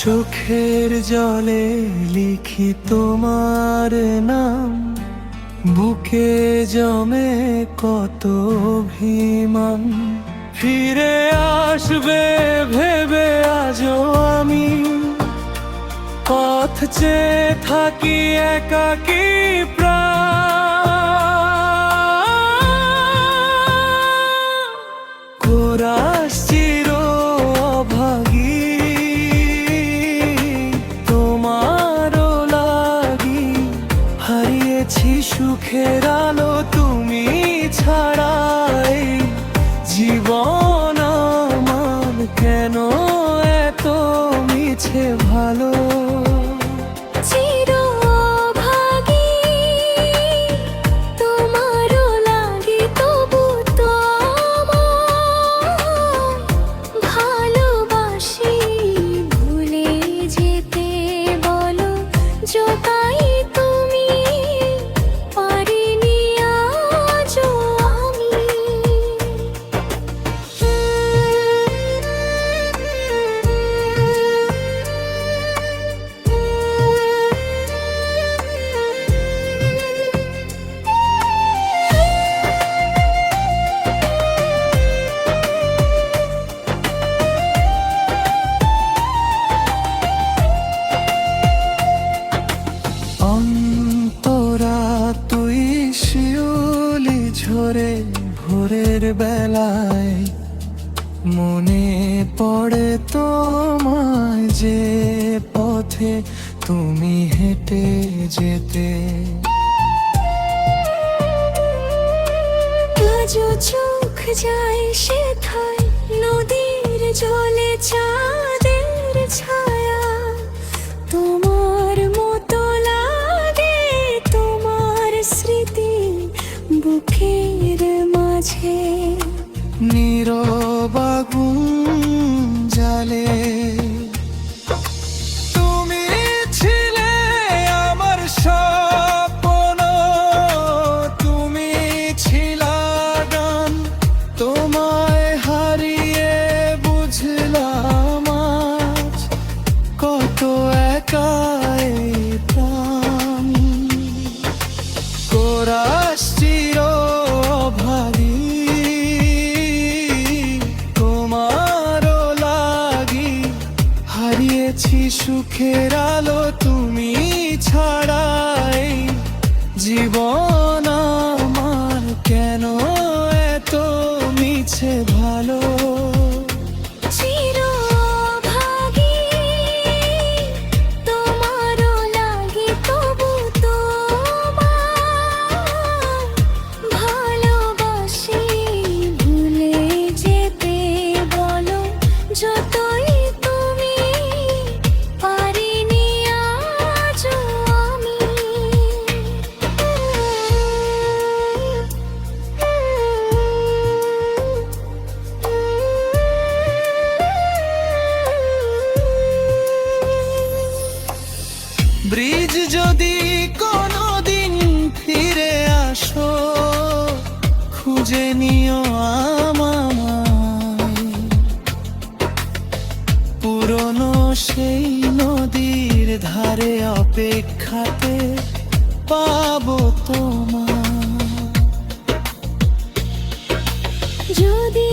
চোখের জলে লিখি তোমার নাম, বুকে জমে কত অভিমান। ফিরে আসবে ভেবে আজও আমি পথ চেয়ে থাকি একাকী প্রাণ। কোরাস চির অভাগী তোমারও লাগি, হারিয়েছি সুখের আলো তুমি ছাড়াই। জীবন আমার কেন এত মিছে ভালো, ঝরে ভোরের বেলায় মনে পড়ে তোমায়, যে পথে তুমি হেঁটে যেতে। আজও চোখ যায় সেথায় নদীর জলে চাঁদের ছায়া। তোমার মতো লাগে তোমার স্মৃতি বুকের মাঝে। নীরব আগুন জ্বালে তুমি ছিলে আমার স্বপ্ন, তুমি ছিলা গান। তোমায় হারিয়ে বুঝলাম আজ কত একাই প্রাণ। কোরাস চির অভাগী তোমারও লাগি, হারিয়েছি সুখের আলো তুমি ছাড়াই। জীবন আমার কেন এত মিছে ভালো, ব্রিজ যদি কোনোদিন ফিরে আসো খুঁজে নিও আমায়। পুরনো সেই নদীর ধারে অপেক্ষাতে পাবো তোমায়। যদি